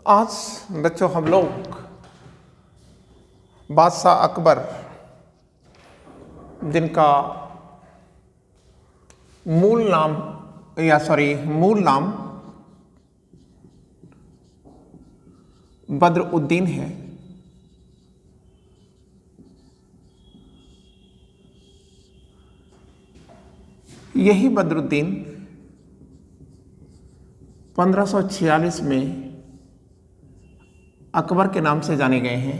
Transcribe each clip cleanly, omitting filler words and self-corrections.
आज बच्चों हम लोग बादशाह अकबर जिनका मूल नाम बदरुद्दीन है, यही बदरुद्दीन 1546 में अकबर के नाम से जाने गए हैं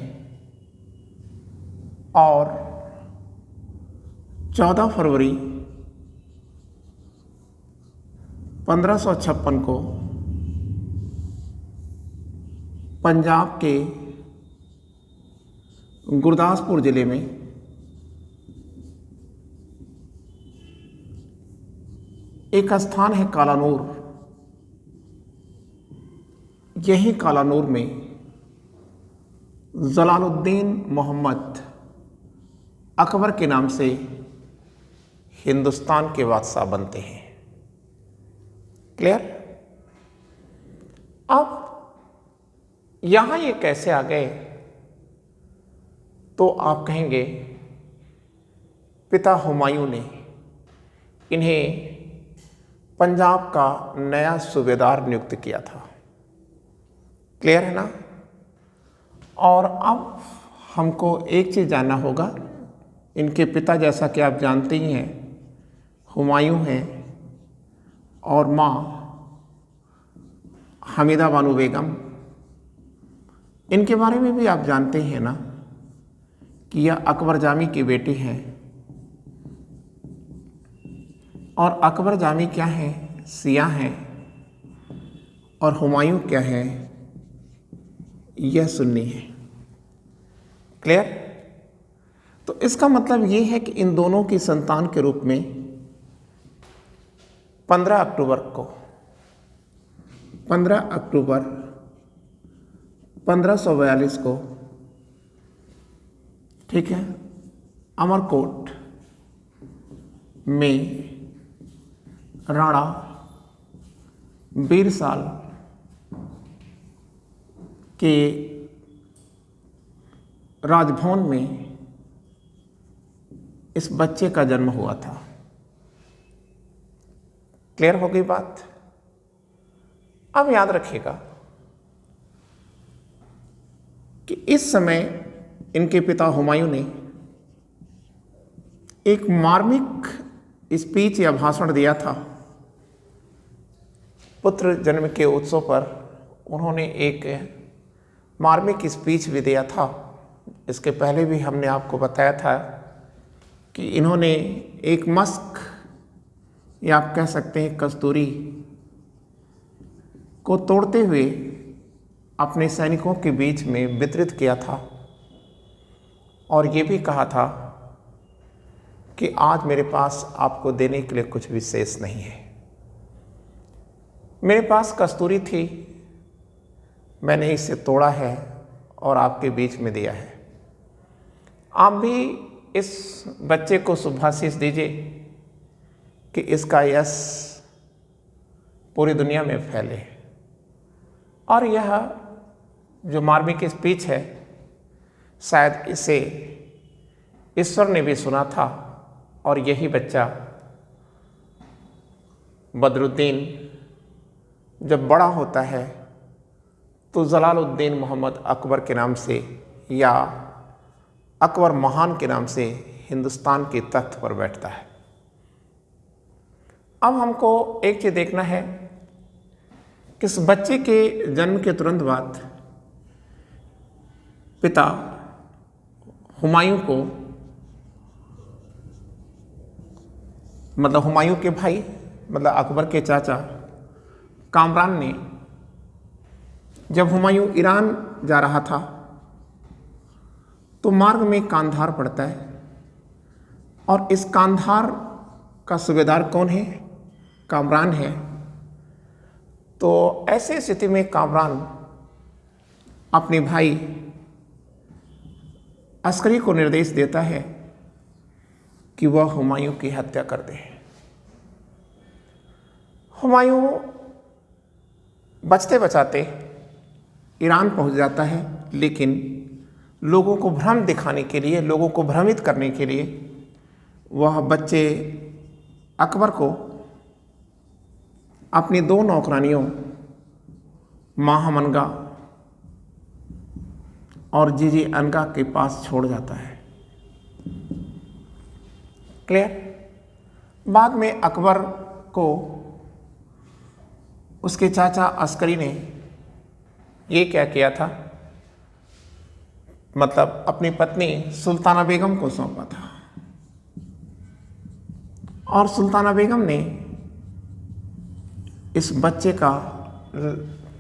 और 14 फरवरी 1556 को पंजाब के गुरदासपुर जिले में एक स्थान है कालानूर, यही कालानूर में जलालुद्दीन मोहम्मद अकबर के नाम से हिंदुस्तान के बादशाह बनते हैं। क्लियर? अब यहां ये कैसे आ गए, तो आप कहेंगे पिता हुमायूं ने इन्हें पंजाब का नया सूबेदार नियुक्त किया था। क्लियर है ना? और अब हमको एक चीज़ जानना होगा, इनके पिता जैसा कि आप जानते ही हैं हुमायूं हैं और माँ हमीदा बानो बेगम, इनके बारे में भी आप जानते हैं ना कि यह अकबर जामी की बेटी हैं। और अकबर जामी क्या हैं? सिया हैं। और हुमायूं क्या है? यह सुन्नी है। क्लियर? तो इसका मतलब ये है कि इन दोनों की संतान के रूप में 15 अक्टूबर 1542 को, ठीक है, अमरकोट में राणा बीरसाल के राजभवन में इस बच्चे का जन्म हुआ था। क्लियर हो गई बात? अब याद रखिएगा कि इस समय इनके पिता हुमायूं ने एक मार्मिक स्पीच या भाषण दिया था। पुत्र जन्म के उत्सव पर उन्होंने एक मार्मिक स्पीच भी दिया था। इसके पहले भी हमने आपको बताया था कि इन्होंने एक मस्क या आप कह सकते हैं कस्तूरी को तोड़ते हुए अपने सैनिकों के बीच में वितरित किया था और ये भी कहा था कि आज मेरे पास आपको देने के लिए कुछ विशेष नहीं है। मेरे पास कस्तूरी थी, मैंने इसे तोड़ा है और आपके बीच में दिया है। आप भी इस बच्चे को शुभाशीष दीजिए कि इसका यश पूरी दुनिया में फैले। और यह जो मार्मिक स्पीच है, शायद इसे ईश्वर ने भी सुना था और यही बच्चा बदरुद्दीन जब बड़ा होता है तो जलालुद्दीन मोहम्मद अकबर के नाम से या अकबर महान के नाम से हिंदुस्तान के तख्त पर बैठता है। अब हमको एक चीज़ देखना है कि इस बच्चे के जन्म के तुरंत बाद पिता हुमायूं को, मतलब हुमायूं के भाई, मतलब अकबर के चाचा कामरान ने, जब हुमायूं ईरान जा रहा था तो मार्ग में कांधार पड़ता है और इस कांधार का सूबेदार कौन है? कामरान है। तो ऐसी स्थिति में कामरान अपने भाई अस्करी को निर्देश देता है कि वह हुमायूं की हत्या कर दे। हुमायूं बचते बचाते ईरान पहुंच जाता है, लेकिन लोगों को भ्रम दिखाने के लिए, लोगों को भ्रमित करने के लिए वह बच्चे अकबर को अपनी 2 नौकरानियों महामनगा और जीजी अनगा के पास छोड़ जाता है। क्लियर? बाद में अकबर को उसके चाचा अस्करी ने ये क्या किया था, मतलब अपनी पत्नी सुल्ताना बेगम को सौंपा था, और सुल्ताना बेगम ने इस बच्चे का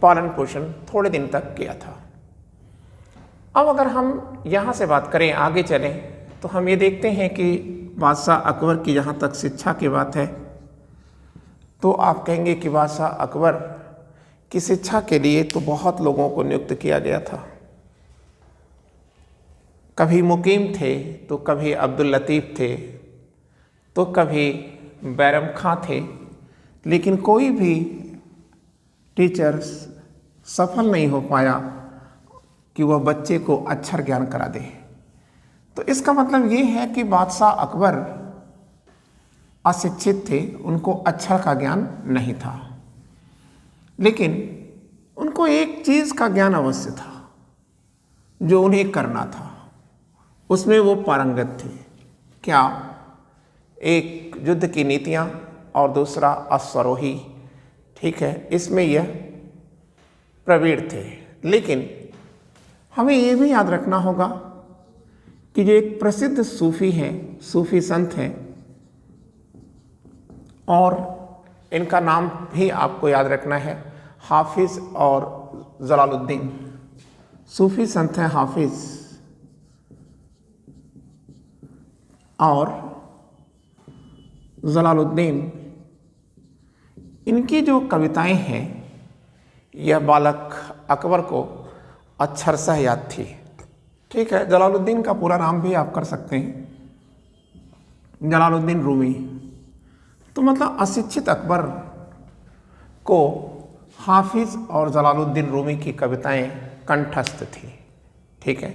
पालन पोषण थोड़े दिन तक किया था। अब अगर हम यहाँ से बात करें, आगे चलें, तो हम ये देखते हैं कि बादशाह अकबर की जहाँ तक शिक्षा की बात है, तो आप कहेंगे कि बादशाह अकबर की शिक्षा के लिए तो बहुत लोगों को नियुक्त किया गया था। कभी मुकीम थे, तो कभी अब्दुल लतीफ़ थे, तो कभी बैरम खां थे, लेकिन कोई भी टीचर सफल नहीं हो पाया कि वह बच्चे को अक्षर ज्ञान करा दे। तो इसका मतलब ये है कि बादशाह अकबर अशिक्षित थे, उनको अक्षर का ज्ञान नहीं था, लेकिन उनको एक चीज़ का ज्ञान अवश्य था जो उन्हें करना था, उसमें वो पारंगत थे। क्या? एक युद्ध की नीतियाँ और दूसरा अश्वारोही, ठीक है, इसमें यह प्रवीण थे। लेकिन हमें ये भी याद रखना होगा कि जो एक प्रसिद्ध सूफी हैं, सूफी संत हैं, और इनका नाम भी आपको याद रखना है, हाफिज़ और जलालुद्दीन। सूफी संत हैं हाफिज़ और जलालुद्दीन। इनकी जो कविताएं हैं, यह बालक अकबर को अक्षरशः याद थी। ठीक है, जलालुद्दीन का पूरा नाम भी आप कर सकते हैं, जलालुद्दीन रूमी। तो मतलब अशिक्षित अकबर को हाफिज़ और जलालुद्दीन रूमी की कविताएं कंठस्थ थी। ठीक है,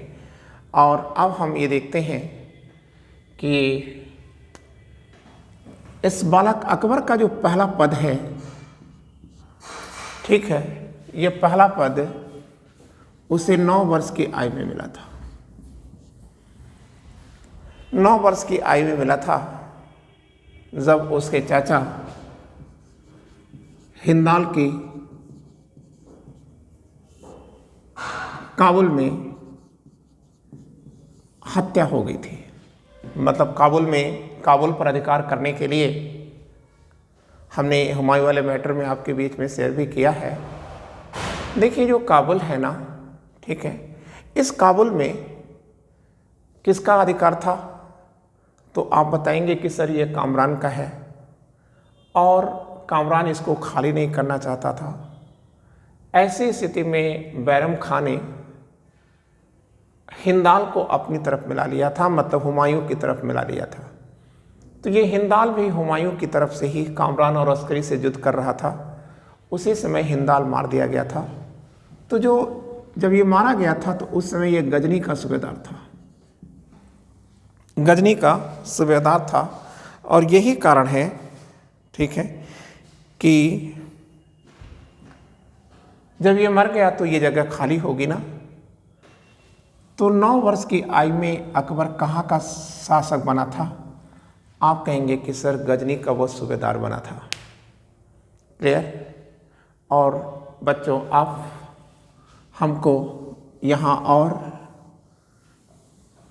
और अब हम ये देखते हैं कि इस बालक अकबर का जो पहला पद है, ठीक है, ये पहला पद उसे 9 वर्ष की आयु में मिला था। 9 वर्ष की आयु में मिला था जब उसके चाचा हिंदाल की काबुल में हत्या हो गई थी। मतलब काबुल पर अधिकार करने के लिए हमने हुमायूं वाले मैटर में आपके बीच में शेयर भी किया है। देखिए, जो काबुल है ना, ठीक है, इस काबुल में किसका अधिकार था? तो आप बताएंगे कि सर ये कामरान का है, और कामरान इसको खाली नहीं करना चाहता था। ऐसी स्थिति में बैरम खां ने हिंदाल को अपनी तरफ मिला लिया था, मतलब हुमायूं की तरफ मिला लिया था। तो ये हिंदाल भी हुमायूं की तरफ से ही कामरान और अस्करी से युद्ध कर रहा था। उसी समय हिंदाल मार दिया गया था। तो जब ये मारा गया था तो उस समय ये गजनी का सूबेदार था, गजनी का सूबेदार था। और यही कारण है, ठीक है, कि जब ये मर गया तो ये जगह खाली होगी ना। तो 9 वर्ष की आयु में अकबर कहाँ का शासक बना था? आप कहेंगे कि सर गजनी का वो सूबेदार बना था। क्लियर? और बच्चों, आप हमको यहाँ और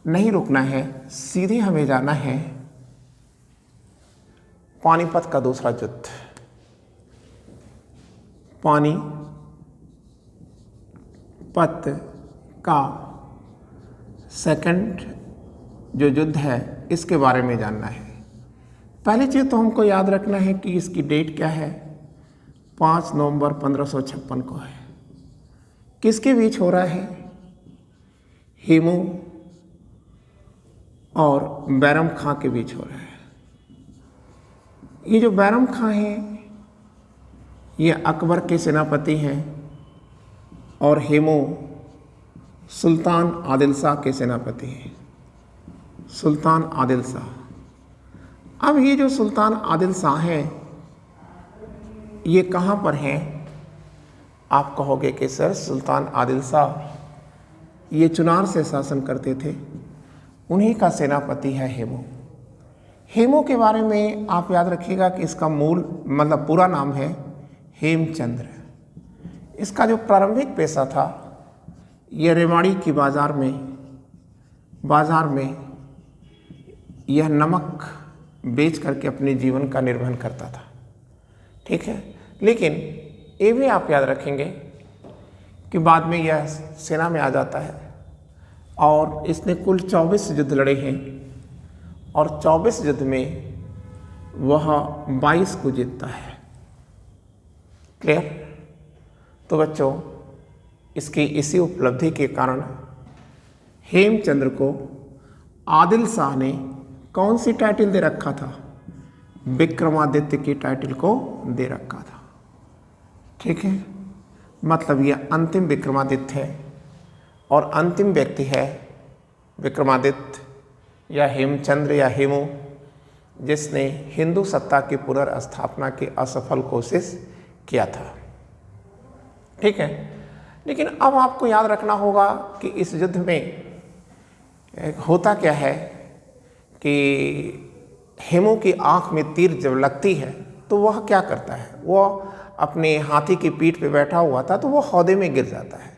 नहीं रुकना है, सीधे हमें जाना है पानीपत का दूसरा युद्ध। पानीपत का सेकंड जो युद्ध है, इसके बारे में जानना है। पहली चीज़ तो हमको याद रखना है कि इसकी डेट क्या है। 5 नवंबर 1556 को है। किसके बीच हो रहा है? हेमू और बैरम खां के बीच हो रहा है। ये जो बैरम खां हैं, ये अकबर के सेनापति हैं, और हेमू सुल्तान आदिल शाह के सेनापति हैं, सुल्तान आदिल शाह। अब ये जो सुल्तान आदिल शाह हैं ये कहाँ पर हैं? आप कहोगे कि सर सुल्तान आदिल शाह ये चुनार से शासन करते थे, उन्हीं का सेनापति है हेमू। हेमू के बारे में आप याद रखिएगा कि इसका मूल मतलब पूरा नाम है हेमचंद्र। इसका जो प्रारंभिक पेशा था यह रेवाड़ी की बाज़ार में यह नमक बेच करके अपने जीवन का निर्वहन करता था, ठीक है। लेकिन ये भी आप याद रखेंगे कि बाद में यह सेना में आ जाता है और इसने कुल 24 युद्ध लड़े हैं और 24 युद्ध में वह 22 को जीतता है। क्लियर? तो बच्चों इसकी इसी उपलब्धि के कारण हेमचंद्र को आदिल शाह ने कौन सी टाइटल दे रखा था? विक्रमादित्य की टाइटल को दे रखा था, ठीक है। मतलब यह अंतिम विक्रमादित्य है और अंतिम व्यक्ति है विक्रमादित्य या हेमचंद्र या हेमू, जिसने हिंदू सत्ता की पुनर्स्थापना की असफल कोशिश किया था, ठीक है। लेकिन अब आपको याद रखना होगा कि इस युद्ध में होता क्या है कि हेमू की आंख में तीर जब लगती है तो वह क्या करता है, वह अपने हाथी की पीठ पे बैठा हुआ था तो वह हौदे में गिर जाता है।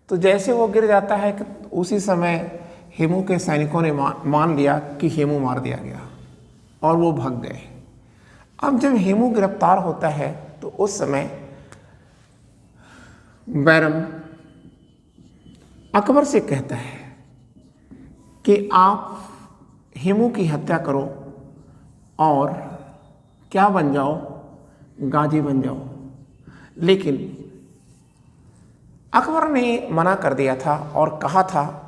तो जैसे वो गिर जाता है कि उसी समय हेमू के सैनिकों ने मान लिया कि हेमू मार दिया गया और वो भाग गए। अब जब हेमू गिरफ्तार होता है तो उस समय बैरम अकबर से कहता है कि आप हेमू की हत्या करो और क्या बन जाओ, गाजी बन जाओ। लेकिन अकबर ने मना कर दिया था और कहा था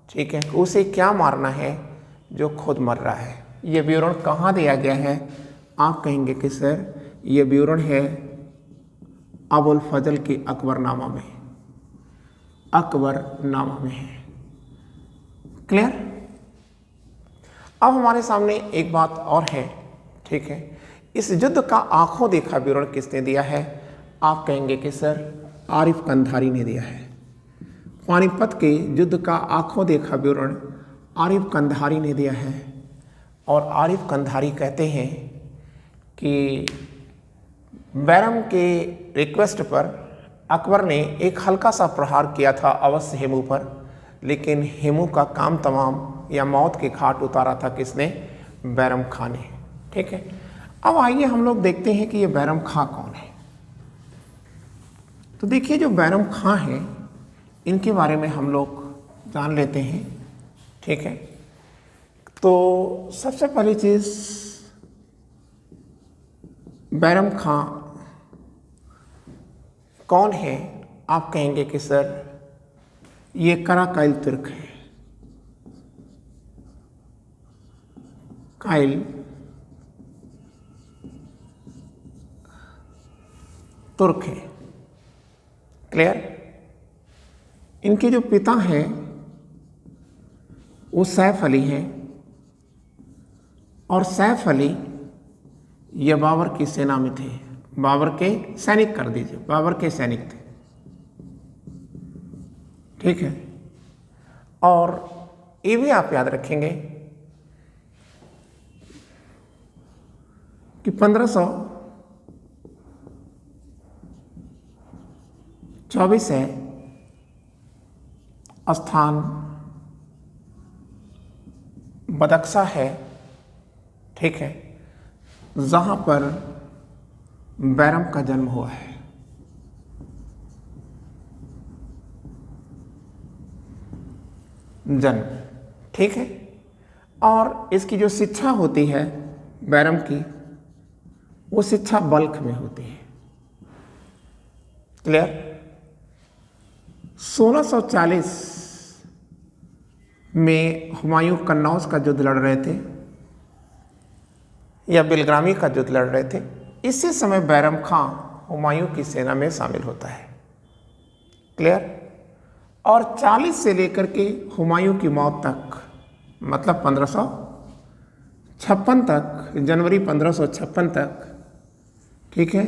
ठीक है कि उसे क्या मारना है जो खुद मर रहा है। ये विवरण कहाँ दिया गया है? आप कहेंगे कि सर ये विवरण है अबुल फजल की अकबरनामा में, अकबरनामा में है। क्लियर? अब हमारे सामने एक बात और है, ठीक है। इस युद्ध का आंखों देखा विवरण किसने दिया है? आप कहेंगे कि सर आरिफ कंधारी ने दिया है। पानीपत के युद्ध का आंखों देखा विवरण आरिफ कंधारी ने दिया है और आरिफ कंधारी कहते हैं कि बैरम के रिक्वेस्ट पर अकबर ने एक हल्का सा प्रहार किया था अवश्य हेमू पर, लेकिन हेमू का काम तमाम या मौत के घाट उतारा था किसने? बैरम खां ने, ठीक है। अब आइए हम लोग देखते हैं कि ये बैरम खां कौन है। तो देखिए जो बैरम खां हैं इनके बारे में हम लोग जान लेते हैं, ठीक है। तो सबसे पहली चीज़ बैरम खां कौन है? आप कहेंगे कि सर ये कराकाइल तुर्क है। काइल तुर्क है। क्लियर? इनके जो पिता हैं वो सैफ अली हैं और सैफ अली ये बाबर की सेना में थे, बाबर के सैनिक कर दीजिए, बाबर के सैनिक थे, ठीक है। और ये भी आप याद रखेंगे कि 1524 है स्थान बदख्शा है, ठीक है, जहाँ पर बैरम का जन्म हुआ है। जन्म, ठीक है। और इसकी जो शिक्षा होती है बैरम की, वो शिक्षा बल्ख में होती है। क्लियर? 1640 में हुमायूं कन्नौज का युद्ध लड़ रहे थे या बिलग्रामी का युद्ध लड़ रहे थे। इसी समय बैरम खां हुमायूं की सेना में शामिल होता है। क्लियर। और 40 से लेकर के हुमायूं की मौत तक, मतलब 1556 तक, जनवरी 1556 तक, ठीक है,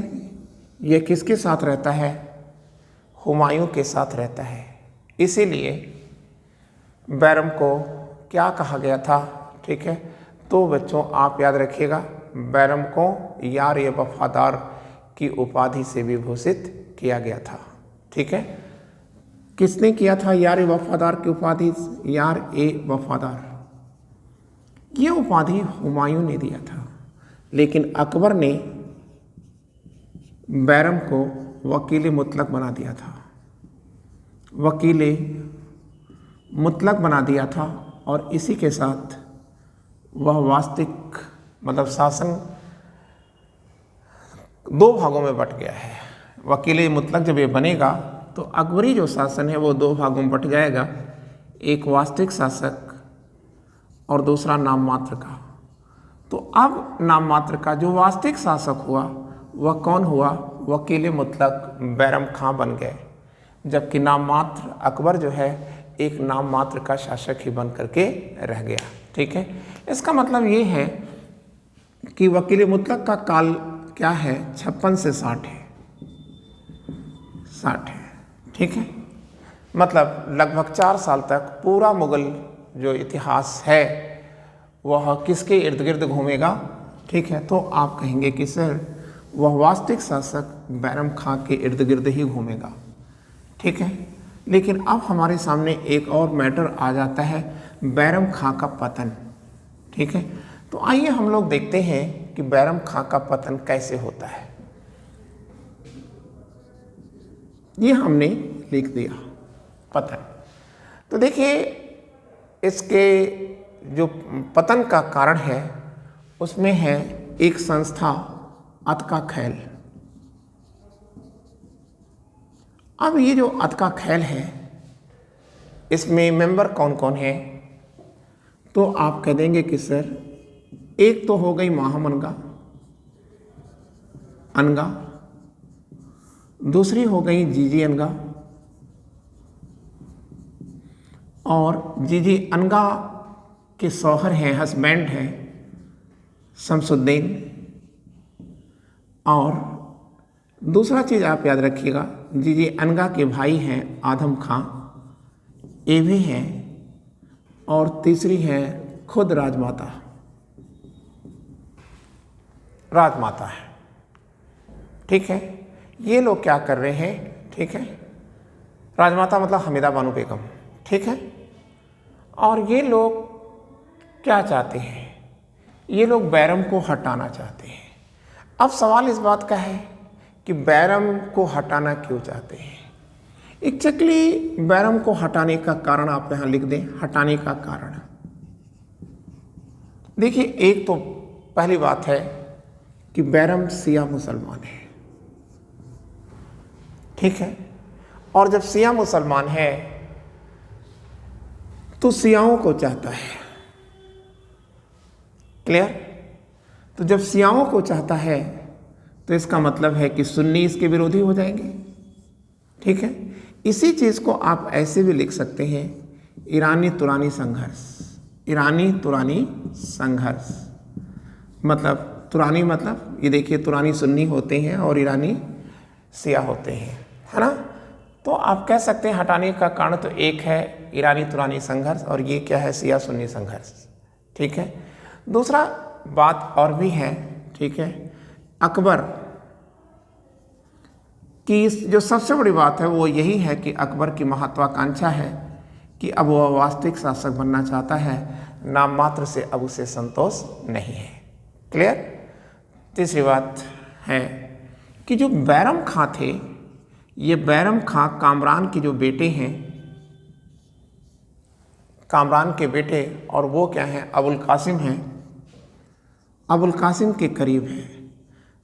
ये किसके साथ रहता है? हुमायूं के साथ रहता है। इसीलिए बैरम को क्या कहा गया था? ठीक है, तो बच्चों आप याद रखिएगा, बैरम को यार ए वफादार की उपाधि से विभूषित किया गया था। ठीक है, किसने किया था यार ए वफादार की उपाधि? यार ए वफादार, ये उपाधि हुमायूं ने दिया था, लेकिन अकबर ने बैरम को वकील मुतलक बना दिया था, वकील मुतलक बना दिया था। और इसी के साथ वह वास्तविक मतलब शासन 2 भागों में बट गया है। वकील मुतलक जब ये बनेगा तो अकबरी जो शासन है वो 2 भागों में बट जाएगा, एक वास्तविक शासक और दूसरा नाम मात्र का। तो अब नाम मात्र का जो वास्तविक शासक हुआ वह कौन हुआ? वकील मुतलक बैरम खां बन गए, जबकि नाम मात्र अकबर जो है एक नाम मात्र का शासक ही बन करके रह गया। ठीक है, इसका मतलब ये है कि वकील मुतलक का काल क्या है? 56 से 60 है, 60 है। ठीक है, मतलब लगभग 4 साल तक पूरा मुगल जो इतिहास है वह किसके इर्द गिर्द घूमेगा? ठीक है, तो आप कहेंगे कि सर वह वास्तविक शासक बैरम खां के इर्द गिर्द ही घूमेगा। ठीक है, लेकिन अब हमारे सामने एक और मैटर आ जाता है, बैरम खां का पतन। ठीक है, तो आइए हम लोग देखते हैं कि बैरम खां का पतन कैसे होता है। ये हमने लिख दिया पतन। तो देखिए, इसके जो पतन का कारण है उसमें है एक संस्था अत का खैल। अब ये जो अत का खैल है इसमें मेंबर कौन कौन है? तो आप कह देंगे कि सर एक तो हो गई महामनगा अनगा, दूसरी हो गई जीजी अनगा, और जीजी अनगा के शौहर हैं, हस्बैंड हैं शमसुद्दीन। और दूसरा चीज़ आप याद रखिएगा, जीजी अनगा के भाई हैं आदम खां, ये भी हैं। और तीसरी है खुद राजमाता, राजमाता है। ठीक है, ये लोग क्या कर रहे हैं? ठीक है, राजमाता मतलब हमीदा बानो बेगम। ठीक है, और ये लोग क्या चाहते हैं? ये लोग बैरम को हटाना चाहते हैं। अब सवाल इस बात का है कि बैरम को हटाना क्यों चाहते हैं? एक्चुअली बैरम को हटाने का कारण आप यहाँ लिख दें, हटाने का कारण। देखिए, एक तो पहली बात है कि बैरम शिया मुसलमान है। ठीक है, और जब शिया मुसलमान है तो शियाओं को चाहता है। क्लियर? तो जब शियाओं को चाहता है तो इसका मतलब है कि सुन्नी इसके विरोधी हो जाएंगे। ठीक है, इसी चीज़ को आप ऐसे भी लिख सकते हैं, ईरानी तुरानी संघर्ष। ईरानी तुरानी संघर्ष मतलब तुरानी मतलब ये देखिए, तुरानी सुन्नी होते हैं और ईरानी शिया होते हैं, है ना। तो आप कह सकते हैं हटाने का कारण तो एक है ईरानी तुरानी संघर्ष, और ये क्या है? शिया सुन्नी संघर्ष। ठीक है, दूसरा बात और भी है। ठीक है, अकबर की जो सबसे बड़ी बात है वो यही है कि अकबर की महत्वाकांक्षा है कि अब वह वास्तविक शासक बनना चाहता है, नाम मात्र से अब उसे संतोष नहीं है। क्लियर? तीसरी बात है कि जो बैरम खां थे, ये बैरम खां कामरान के जो बेटे हैं, कामरान के बेटे, और वो क्या हैं? अबुल कासिम हैं, अबुल कासिम के करीब हैं।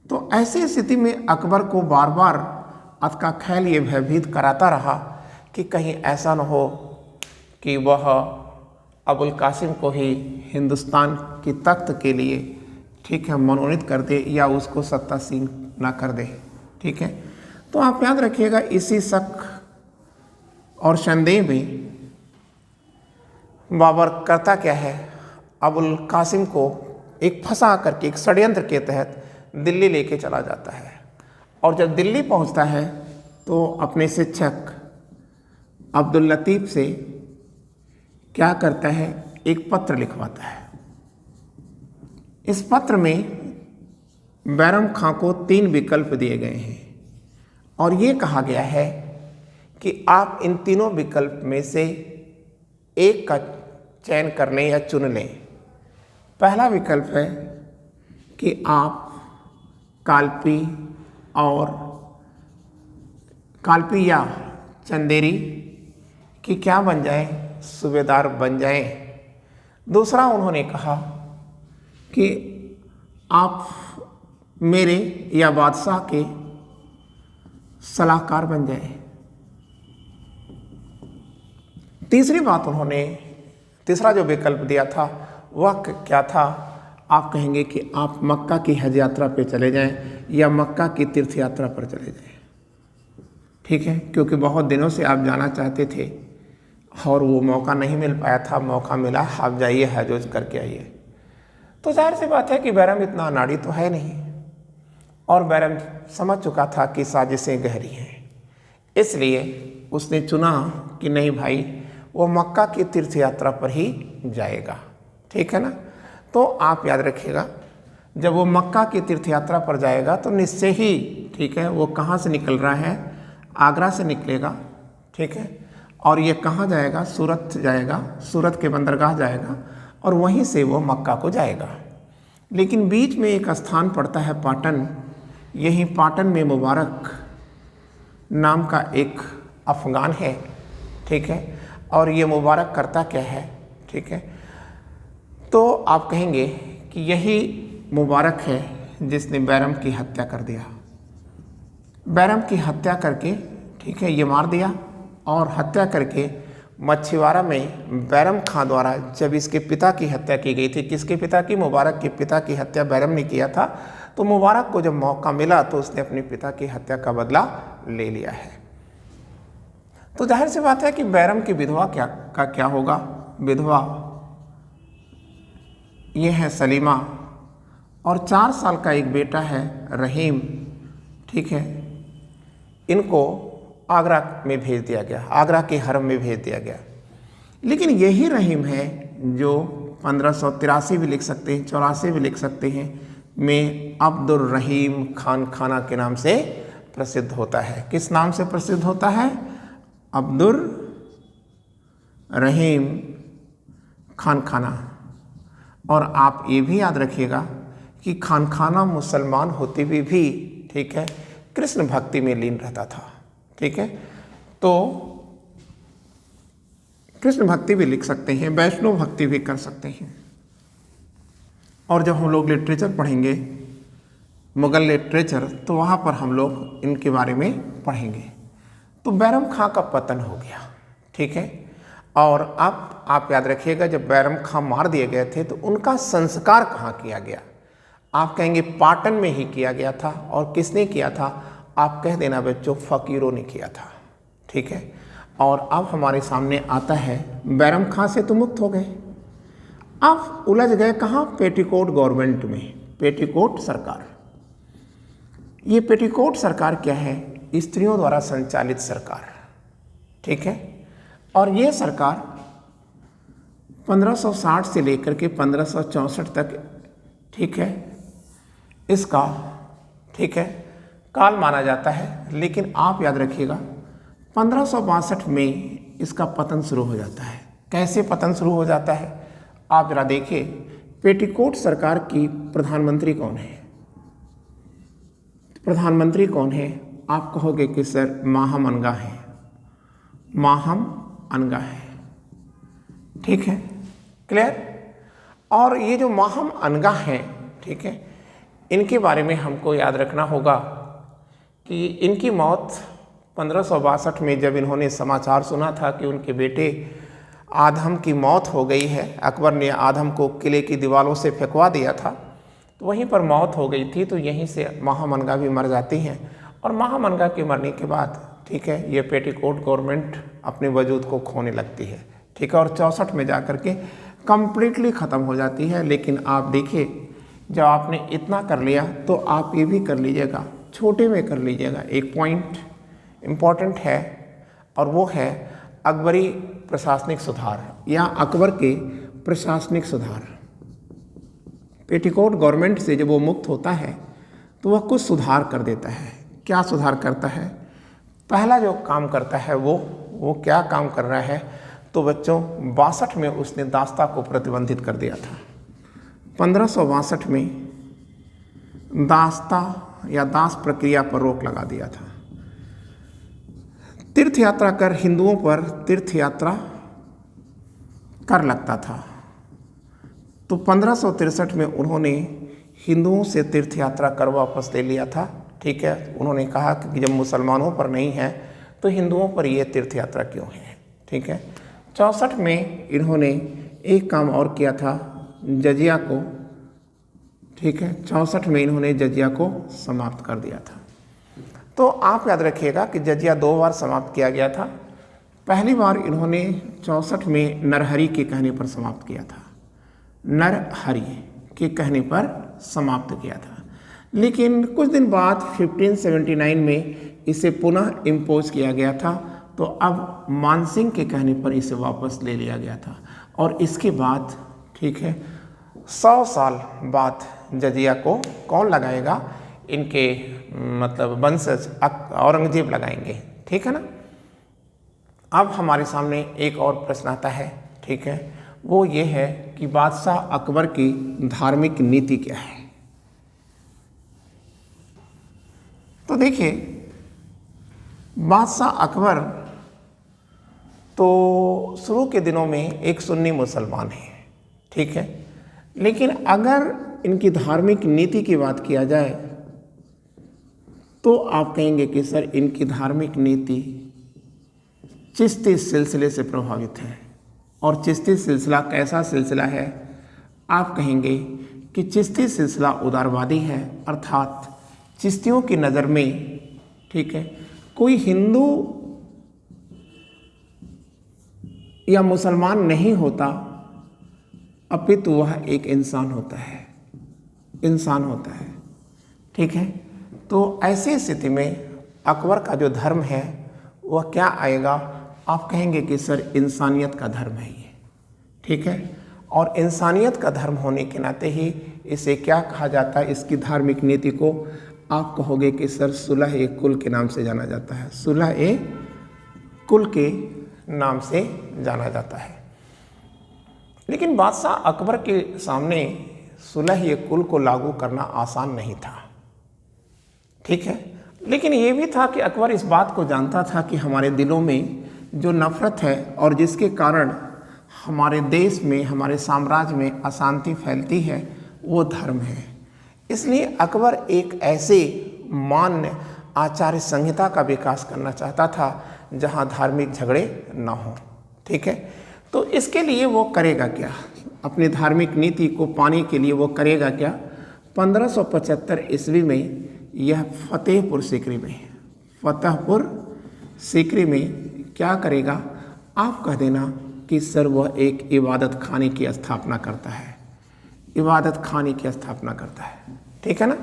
तो ऐसी स्थिति में अकबर को बार बार अत का खैल ये भयभीत कराता रहा कि कहीं ऐसा न हो कि वह अबुल कासिम को ही हिंदुस्तान की तख्त के लिए, ठीक है, मनोनीत कर दे या उसको सत्तासीन ना कर दे। ठीक है, तो आप याद रखिएगा, इसी शक और संदेह में बाबर करता क्या है, अबुल कासिम को एक फंसा करके एक षड्यंत्र के तहत दिल्ली लेके चला जाता है। और जब दिल्ली पहुंचता है तो अपने शिक्षक अब्दुल लतीफ़ से क्या करता है, एक पत्र लिखवाता है। इस पत्र में बैरम खां को 3 विकल्प दिए गए हैं और ये कहा गया है कि आप इन तीनों विकल्प में से एक का चयन कर लें या चुन लें। पहला विकल्प है कि आप कालपी या चंदेरी की क्या बन जाए, सूबेदार बन जाएं। दूसरा उन्होंने कहा कि आप मेरे या बादशाह के सलाहकार बन जाएं। तीसरा जो विकल्प दिया था वह क्या था, आप कहेंगे कि आप मक्का की हज यात्रा पे चले जाएं या मक्का की तीर्थ यात्रा पर चले जाएं। ठीक है, क्योंकि बहुत दिनों से आप जाना चाहते थे और वो मौका नहीं मिल पाया था, मौका मिला, आप जाइए हज करके आइए। तो जाहिर सी बात है कि बैरम इतना अनाड़ी तो है नहीं और बैरम समझ चुका था कि साजिशें गहरी हैं, इसलिए उसने चुना कि नहीं भाई, वो मक्का की तीर्थ यात्रा पर ही जाएगा। ठीक है ना। तो आप याद रखिएगा, जब वो मक्का की तीर्थ यात्रा पर जाएगा तो निश्चय ही, ठीक है, वो कहाँ से निकल रहा है, आगरा से निकलेगा। ठीक है, और ये कहाँ जाएगा, सूरत जाएगा, सूरत के बंदरगाह जाएगा और वहीं से वो मक्का को जाएगा। लेकिन बीच में एक स्थान पड़ता है पाटन। यही पाटन में मुबारक नाम का एक अफगान है। ठीक है, और ये मुबारक करता क्या है, ठीक है, तो आप कहेंगे कि यही मुबारक है जिसने बैरम की हत्या कर दिया। बैरम की हत्या करके, ठीक है, ये मार दिया और हत्या करके मछुआरा में बैरम खां द्वारा जब इसके पिता की हत्या की गई थी, किसके पिता की, मुबारक के पिता की हत्या बैरम ने किया था। तो मुबारक को जब मौका मिला तो उसने अपने पिता की हत्या का बदला ले लिया है। तो जाहिर सी बात है कि बैरम की विधवा क्या होगा, विधवा ये है सलीमा और 4 साल का एक बेटा है रहीम। ठीक है, इनको आगरा में भेज दिया गया, आगरा के हरम में भेज दिया गया। लेकिन यही रहीम है जो 1583 भी लिख सकते हैं, 84 भी लिख सकते हैं, में अब्दुल रहीम खान खाना के नाम से प्रसिद्ध होता है। किस नाम से प्रसिद्ध होता है, अब्दुल रहीम खान खाना। और आप ये भी याद रखिएगा कि खान खाना मुसलमान होते हुए भी, ठीक है, कृष्ण भक्ति में लीन रहता था। ठीक है, तो कृष्ण भक्ति भी लिख सकते हैं, वैष्णव भक्ति भी कर सकते हैं। और जब हम लोग लिटरेचर पढ़ेंगे, मुगल लिटरेचर, तो वहाँ पर हम लोग इनके बारे में पढ़ेंगे। तो बैरम खां का पतन हो गया। ठीक है, और अब आप याद रखिएगा, जब बैरम खां मार दिए गए थे तो उनका संस्कार कहाँ किया गया, आप कहेंगे पाटन में ही किया गया था। और किसने किया था, आप कह देना बच्चों, फ़कीरों ने किया था। ठीक है, और अब हमारे सामने आता है, बैरम खां से तो मुक्त हो गए, अब उलझ गए कहाँ, पेटीकोट गवर्नमेंट में, पेटीकोट सरकार। ये पेटीकोट सरकार क्या है, स्त्रियों द्वारा संचालित सरकार। ठीक है, और ये सरकार 1560 से लेकर के 1564 तक, ठीक है, इसका, ठीक है, काल माना जाता है। लेकिन आप याद रखिएगा 1562 में इसका पतन शुरू हो जाता है। कैसे पतन शुरू हो जाता है, आप जरा देखिए। पेटीकोट सरकार की प्रधानमंत्री कौन है, प्रधानमंत्री कौन है, आप कहोगे कि सर माहम अनगा है, माहम अनगा है। ठीक है, क्लियर। और ये जो माहम अनगा हैं, ठीक है, इनके बारे में हमको याद रखना होगा कि इनकी मौत 1562 में जब इन्होंने समाचार सुना था कि उनके बेटे आदम की मौत हो गई है, अकबर ने आदम को किले की दीवारों से फेंकवा दिया था, तो वहीं पर मौत हो गई थी। तो यहीं से महामनगा भी मर जाती हैं और महामनगा के मरने के बाद ठीक है, ये पेटीकोट गवर्नमेंट अपने वजूद को खोने लगती है, ठीक है, और 64 में जा कर के कम्प्लीटली ख़त्म हो जाती है। लेकिन आप देखिए, जब आपने इतना कर लिया तो आप ये भी कर लीजिएगा, छोटे में कर लीजिएगा। एक पॉइंट इम्पॉर्टेंट है और वो है अकबरी प्रशासनिक सुधार या अकबर के प्रशासनिक सुधार। पेटीकोट गवर्नमेंट से जब वो मुक्त होता है तो वह कुछ सुधार कर देता है। क्या सुधार करता है? पहला जो काम करता है वो क्या काम कर रहा है? तो बच्चों 62 में उसने दास्ता को प्रतिबंधित कर दिया था। 1562 में दास्ता या दास प्रक्रिया पर रोक लगा दिया था। तीर्थ यात्रा कर हिंदुओं पर तीर्थ यात्रा कर लगता था, तो 1563 में उन्होंने हिंदुओं से तीर्थ यात्रा कर वापस ले लिया था, ठीक है। उन्होंने कहा कि जब मुसलमानों पर नहीं है तो हिंदुओं पर ये तीर्थ यात्रा क्यों है, ठीक है। 64 में इन्होंने एक काम और किया था, जजिया को, ठीक है, 64 में इन्होंने जजिया को समाप्त कर दिया था। तो आप याद रखिएगा कि जजिया 2 बार समाप्त किया गया था। पहली बार इन्होंने 64 में नरहरि के कहने पर समाप्त किया था, नरहरि के कहने पर समाप्त किया था। लेकिन कुछ दिन बाद 1579 में इसे पुनः इम्पोज किया गया था, तो अब मानसिंह के कहने पर इसे वापस ले लिया गया था। और इसके बाद, ठीक है, 100 साल बाद जजिया को कौन लगाएगा? इनके मतलब वंशज औरंगजेब लगाएंगे, ठीक है ना। अब हमारे सामने एक और प्रश्न आता है, ठीक है, वो ये है कि बादशाह अकबर की धार्मिक नीति क्या है। तो देखिए, बादशाह अकबर तो शुरू के दिनों में एक सुन्नी मुसलमान है, ठीक है, लेकिन अगर इनकी धार्मिक नीति की बात किया जाए तो आप कहेंगे कि सर इनकी धार्मिक नीति चिश्ती सिलसिले से प्रभावित है। और चिश्ती सिलसिला कैसा सिलसिला है? आप कहेंगे कि चिश्ती सिलसिला उदारवादी है, अर्थात चिश्तियों की नज़र में, ठीक है, कोई हिंदू या मुसलमान नहीं होता, अपितु वह एक इंसान होता है, इंसान होता है, ठीक है। तो ऐसी स्थिति में अकबर का जो धर्म है वह क्या आएगा? आप कहेंगे कि सर इंसानियत का धर्म है ये, ठीक है। और इंसानियत का धर्म होने के नाते ही इसे क्या कहा जाता है? इसकी धार्मिक नीति को आप कहोगे कि सर सुलह-ए-कुल के नाम से जाना जाता है, सुलह-ए-कुल के नाम से जाना जाता है। लेकिन बादशाह अकबर के सामने सुलह-ए-कुल को लागू करना आसान नहीं था, ठीक है। लेकिन ये भी था कि अकबर इस बात को जानता था कि हमारे दिलों में जो नफ़रत है और जिसके कारण हमारे देश में, हमारे साम्राज्य में अशांति फैलती है, वो धर्म है। इसलिए अकबर एक ऐसे मान्य आचार्य संहिता का विकास करना चाहता था जहाँ धार्मिक झगड़े न हों, ठीक है। तो इसके लिए वो करेगा क्या? अपनी धार्मिक नीति को पाने के लिए वो करेगा क्या? 1575 ईस्वी में यह फतेहपुर सीकरी में क्या करेगा? आप कह देना कि सर वह एक इबादत खाने की स्थापना करता है, इबादत खाने की स्थापना करता है, ठीक है ना।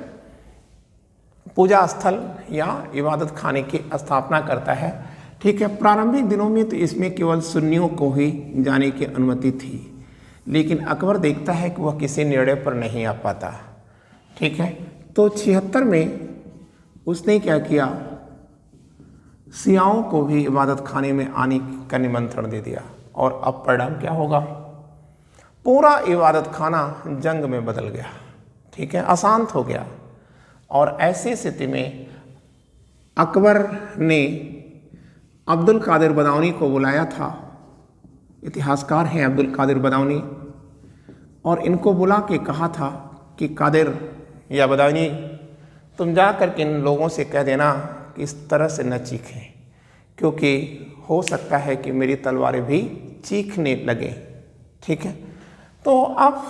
पूजा स्थल या इबादत खाने की स्थापना करता है, ठीक है। प्रारंभिक दिनों में तो इसमें केवल सुन्नियों को ही जाने की अनुमति थी, लेकिन अकबर देखता है कि वह किसी निर्णय पर नहीं आ पाता, ठीक है। तो 76 में उसने क्या किया? सियाओं को भी इबादत खाने में आने का निमंत्रण दे दिया। और अब परिणाम क्या होगा? पूरा इबादत खाना जंग में बदल गया, ठीक है, अशांत हो गया। और ऐसी स्थिति में अकबर ने अब्दुल कादिर बदाऊनी को बुलाया था, इतिहासकार हैं अब्दुल कादिर बदाऊनी, और इनको बुला के कहा था कि कादिर या बदाऊनी, तुम जा कर के इन लोगों से कह देना कि इस तरह से न चीखें, क्योंकि हो सकता है कि मेरी तलवारें भी चीखने लगे, ठीक है। तो अब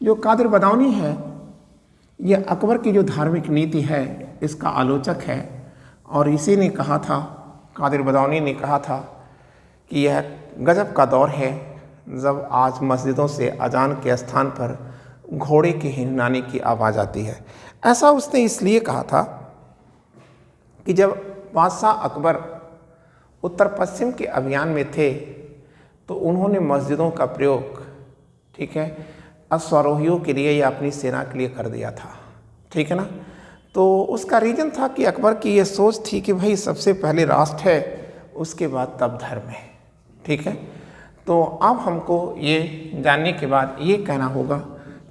जो कादिर बदाऊनी है, यह अकबर की जो धार्मिक नीति है इसका आलोचक है। और इसी ने कहा था, कादिर बदाऊनी ने कहा था कि यह गजब का दौर है जब आज मस्जिदों से अजान के स्थान पर घोड़े के हिननाने की आवाज़ आती है। ऐसा उसने इसलिए कहा था कि जब बादशाह अकबर उत्तर पश्चिम के अभियान में थे तो उन्होंने मस्जिदों का प्रयोग, ठीक है, अश्वारोहियों के लिए या अपनी सेना के लिए कर दिया था, ठीक है ना। तो उसका रीज़न था कि अकबर की ये सोच थी कि भाई सबसे पहले राष्ट्र है, उसके बाद तब धर्म है, ठीक है। तो अब हमको ये जानने के बाद ये कहना होगा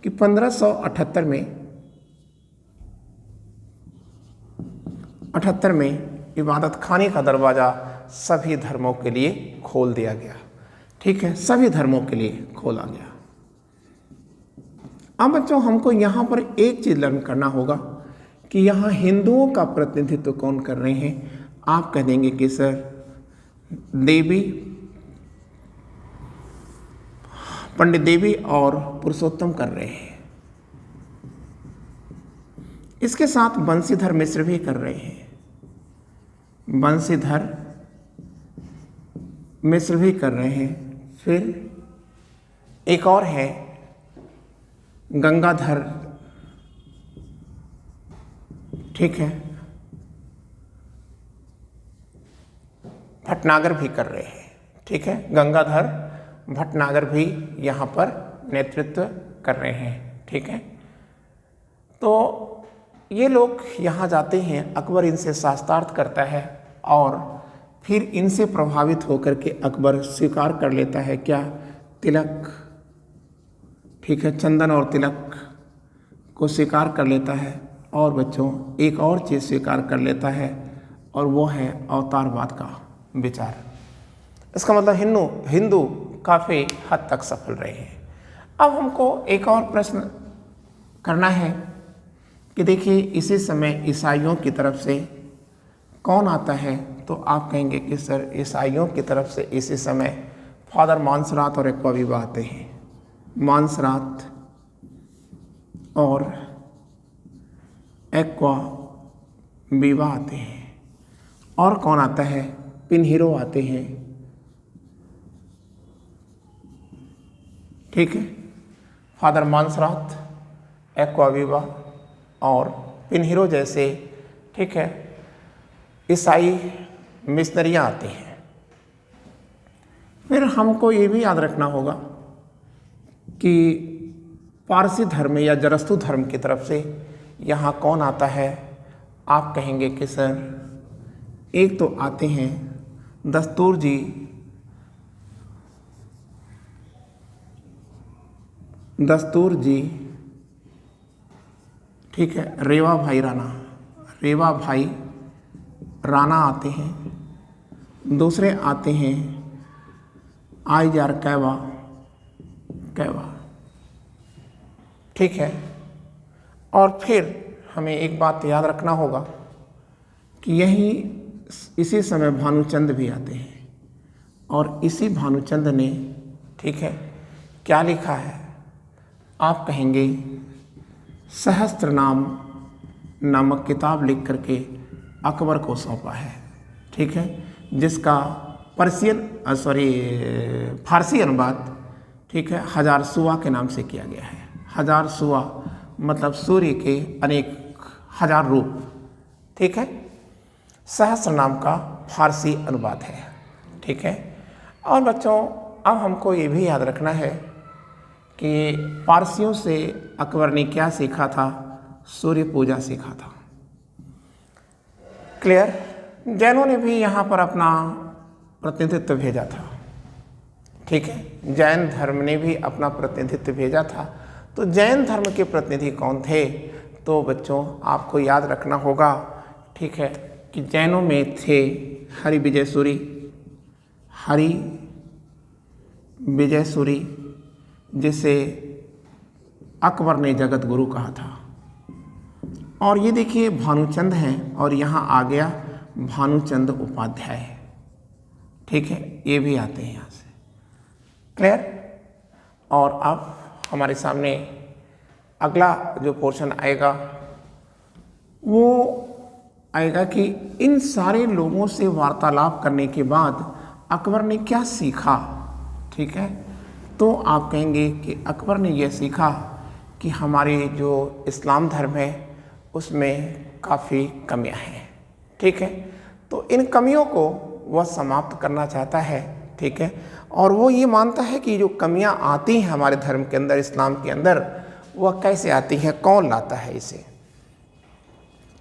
कि 1578 में इबादत खाने का दरवाज़ा सभी धर्मों के लिए खोल दिया गया, ठीक है, सभी धर्मों के लिए खोला गया। अब बच्चों हमको यहाँ पर एक चीज़ लर्न करना होगा कि यहाँ हिंदुओं का प्रतिनिधित्व कौन कर रहे हैं। आप कह देंगे कि सर देवी, पंडित देवी और पुरुषोत्तम कर रहे हैं। इसके साथ बंशीधर मिश्र भी कर रहे हैं, बंशीधर मिश्र भी कर रहे हैं। फिर एक और है गंगाधर, ठीक है, भटनागर भी कर रहे हैं, ठीक है, गंगाधर भटनागर भी यहाँ पर नेतृत्व कर रहे हैं, ठीक है। तो ये लोग यहाँ जाते हैं, अकबर इनसे शास्त्रार्थ करता है और फिर इनसे प्रभावित होकर के अकबर स्वीकार कर लेता है क्या, तिलक, ठीक है, चंदन और तिलक को स्वीकार कर लेता है। और बच्चों एक और चीज़ स्वीकार कर लेता है और वो है अवतारवाद का विचार। इसका मतलब हिंदू काफ़ी हद तक सफल रहे हैं। अब हमको एक और प्रश्न करना है कि देखिए इसी समय ईसाइयों की तरफ से कौन आता है। तो आप कहेंगे कि सर ईसाइयों की तरफ से इसी समय फादर मानसरात और एक्वाविवा आते हैं, मानसरात और एक्वाविवा आते हैं। और कौन आता है, पिनहीरो आते हैं, ठीक है, फादर मानसरात, एक्वाविवा और पिनहीरो जैसे, ठीक है, ईसाई मिशनरियाँ आती हैं। फिर हमको ये भी याद रखना होगा कि पारसी धर्म या जरस्तु धर्म की तरफ से यहाँ कौन आता है। आप कहेंगे कि सर एक तो आते हैं दस्तूर जी, ठीक है, रेवा भाई राणा आते हैं। दूसरे आते हैं आईजार कैवा, ठीक है। और फिर हमें एक बात याद रखना होगा कि इसी समय भानुचंद भी आते हैं और इसी भानुचंद ने, ठीक है, क्या लिखा है। आप कहेंगे सहस्त्र नाम नामक किताब लिख करके अकबर को सौंपा है, ठीक है, जिसका फारसी अनुवाद, ठीक है, हजार सुआ के नाम से किया गया है। हजार सुआ मतलब सूर्य के अनेक हजार रूप, ठीक है, सहस्त्र नाम का फारसी अनुवाद है, ठीक है। और बच्चों अब हमको ये भी याद रखना है कि पारसियों से अकबर ने क्या सीखा था, सूर्य पूजा सीखा था। क्लियर। जैनों ने भी यहाँ पर अपना प्रतिनिधित्व भेजा था, ठीक है, जैन धर्म ने भी अपना प्रतिनिधित्व भेजा था। तो जैन धर्म के प्रतिनिधि कौन थे। तो बच्चों आपको याद रखना होगा, ठीक है, कि जैनों में थे हरि विजय सूरी, जिसे अकबर ने जगत गुरु कहा था। और ये देखिए भानुचंद हैं और यहाँ आ गया भानुचंद उपाध्याय, ठीक है, ये भी आते हैं यहाँ से। क्लियर। और अब हमारे सामने अगला जो पोर्शन आएगा वो आएगा कि इन सारे लोगों से वार्तालाप करने के बाद अकबर ने क्या सीखा। ठीक है, तो आप कहेंगे कि अकबर ने यह सीखा कि हमारे जो इस्लाम धर्म है उसमें काफ़ी कमियां हैं। ठीक है, तो इन कमियों को वह समाप्त करना चाहता है। ठीक है, और वो ये मानता है कि जो कमियां आती हैं हमारे धर्म के अंदर, इस्लाम के अंदर, वह कैसे आती हैं, कौन लाता है इसे।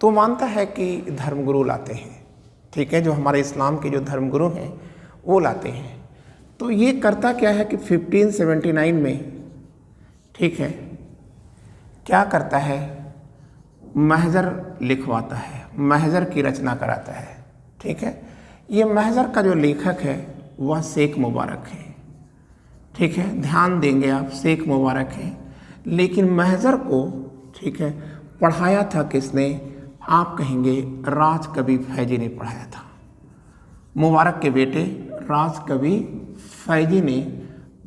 तो मानता है कि धर्मगुरु लाते हैं। ठीक है, जो हमारे इस्लाम के जो धर्मगुरु हैं वो लाते हैं। तो ये करता क्या है कि 1579 में, ठीक है, क्या करता है, महजर लिखवाता है, महजर की रचना कराता है। ठीक है, ये महजर का जो लेखक है वह शेख मुबारक है। ठीक है, ध्यान देंगे आप, शेख मुबारक है। लेकिन महजर को, ठीक है, पढ़ाया था किसने, आप कहेंगे राज कवि फैजी ने पढ़ाया था। मुबारक के बेटे राज कवि फैजी ने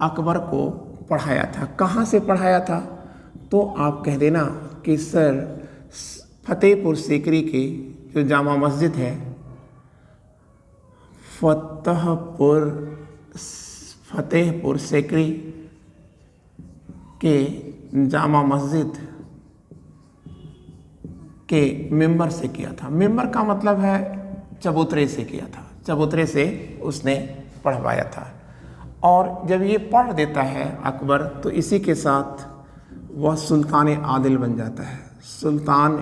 अकबर को पढ़ाया था। कहाँ से पढ़ाया था, तो आप कह देना कि सर फतेहपुर सीकरी की जो जामा मस्जिद है, फतेहपुर सीकरी के जामा मस्जिद के मेंबर से किया था। मेंबर का मतलब है चबूतरे से किया था, चबूतरे से उसने पढ़वाया था। और जब ये पढ़ देता है अकबर, तो इसी के साथ वह सुल्तान आदिल बन जाता है, सुल्तान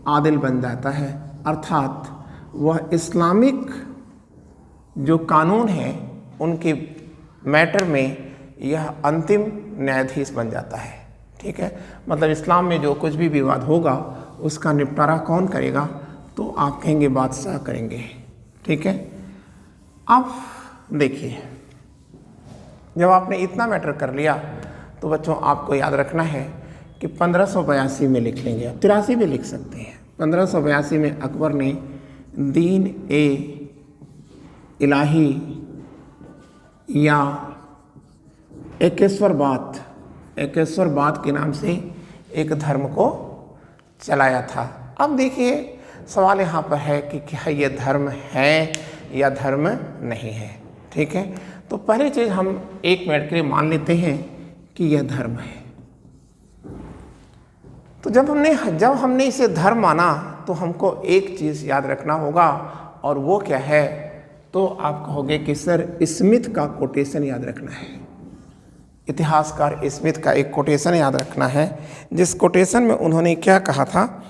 आदिल बन जाता है। अर्थात वह इस्लामिक जो कानून है उनके मैटर में यह अंतिम न्यायाधीश बन जाता है। ठीक है, मतलब इस्लाम में जो कुछ भी विवाद होगा उसका निपटारा कौन करेगा, तो आप कहेंगे बादशाह करेंगे। ठीक है, अब देखिए, जब आपने इतना मैटर कर लिया तो बच्चों आपको याद रखना है कि 1582 में लिख लेंगे, आप 83 में लिख सकते हैं। 1582 में अकबर ने दीन ए इलाही या एकेश्वरवाद के नाम से एक धर्म को चलाया था। अब देखिए सवाल यहाँ पर है कि क्या ये धर्म है या धर्म नहीं है। ठीक है, तो पहली चीज़ हम 1 मिनट के लिए मान लेते हैं कि यह धर्म है। तो जब हमने इसे धर्म माना तो हमको एक चीज़ याद रखना होगा, और वो क्या है, तो आप कहोगे कि सर स्मिथ का कोटेशन याद रखना है। इतिहासकार स्मिथ का एक कोटेशन याद रखना है, जिस कोटेशन में उन्होंने क्या कहा था।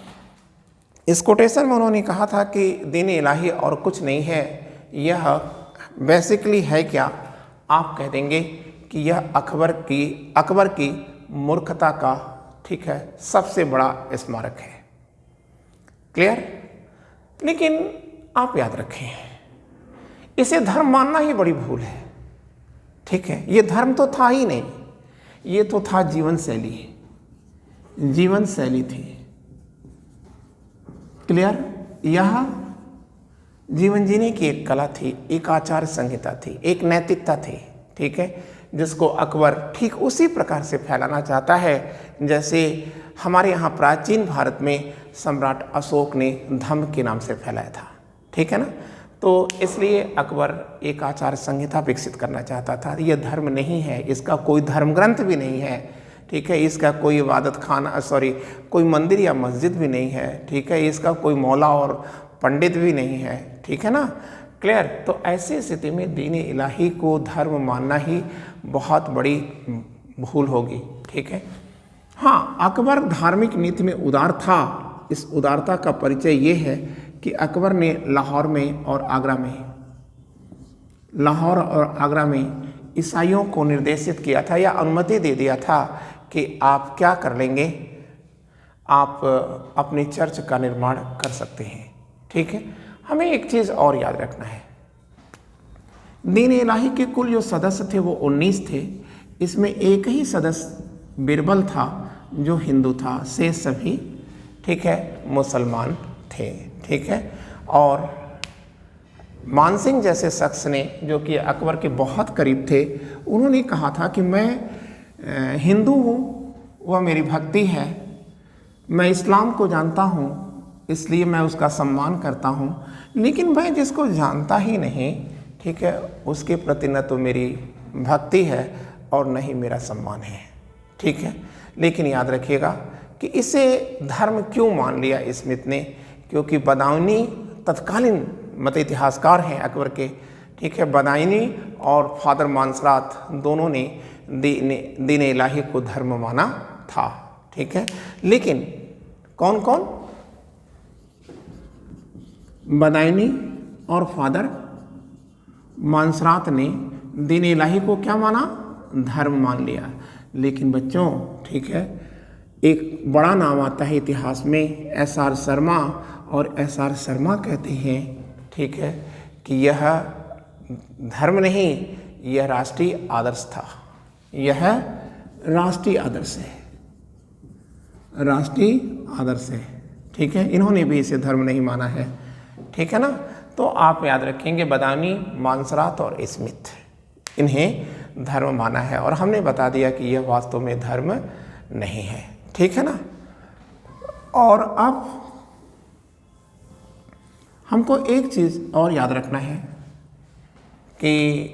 इस कोटेशन में उन्होंने कहा था कि दीन इलाही और कुछ नहीं है, यह बेसिकली है क्या, आप कह देंगे कि यह अकबर की मूर्खता का, ठीक है, सबसे बड़ा स्मारक है। क्लियर। लेकिन आप याद रखें, इसे धर्म मानना ही बड़ी भूल है। ठीक है, ये धर्म तो था ही नहीं, ये तो था जीवन शैली थी। क्लियर। यह जीवन जीने की एक कला थी, एक आचार संहिता थी, एक नैतिकता थी। ठीक है, जिसको अकबर ठीक उसी प्रकार से फैलाना चाहता है जैसे हमारे यहाँ प्राचीन भारत में सम्राट अशोक ने धम्म के नाम से फैलाया था। ठीक है ना, तो इसलिए अकबर एक आचार संहिता विकसित करना चाहता था। यह धर्म नहीं है, इसका कोई धर्म ग्रंथ भी नहीं है। ठीक है, इसका कोई इबादत खाना कोई मंदिर या मस्जिद भी नहीं है। ठीक है, इसका कोई मौला और पंडित भी नहीं है। ठीक है ना, क्लियर। तो ऐसी स्थिति में दीन इलाही को धर्म मानना ही बहुत बड़ी भूल होगी। ठीक है, हाँ, अकबर धार्मिक नीति में उदार था। इस उदारता का परिचय ये है कि अकबर ने लाहौर और आगरा में ईसाइयों को निर्देशित किया था या अनुमति दे दिया था कि आप क्या कर लेंगे, आप अपनी चर्च का निर्माण कर सकते हैं। ठीक है, हमें एक चीज़ और याद रखना है, दीन इलाही के कुल जो सदस्य थे वो 19 थे। इसमें एक ही सदस्य बिरबल था जो हिंदू था, शेष सभी, ठीक है, मुसलमान थे। ठीक है, और मानसिंह जैसे शख्स ने, जो कि अकबर के बहुत करीब थे, उन्होंने कहा था कि मैं हिंदू हूँ, वह मेरी भक्ति है, मैं इस्लाम को जानता हूँ, इसलिए मैं उसका सम्मान करता हूँ, लेकिन मैं जिसको जानता ही नहीं, ठीक है, उसके प्रति न तो मेरी भक्ति है और न ही मेरा सम्मान है, ठीक है। लेकिन याद रखिएगा कि इसे धर्म क्यों मान लिया स्मिथ ने, क्योंकि बदायूनी तत्कालीन मत इतिहासकार हैं अकबर के, ठीक है। बदायूनी और फादर मानसरात दोनों ने दीन इलाही को धर्म माना था, ठीक है। लेकिन कौन कौन? बदायूनी और फादर मानसरात ने दीन इलाही को क्या माना? धर्म मान लिया। लेकिन बच्चों, ठीक है, एक बड़ा नाम आता है इतिहास में, एस.आर. शर्मा, और एस.आर. शर्मा कहते हैं, ठीक है, कि यह धर्म नहीं, यह राष्ट्रीय आदर्श था। यह राष्ट्रीय आदर्श है, राष्ट्रीय आदर्श है, ठीक है। इन्होंने भी इसे धर्म नहीं माना है, ठीक है ना। तो आप याद रखेंगे बदायूनी, मानसरात और स्मिथ, इन्हें धर्म माना है, और हमने बता दिया कि यह वास्तव में धर्म नहीं है, ठीक है ना। और अब हमको एक चीज़ और याद रखना है कि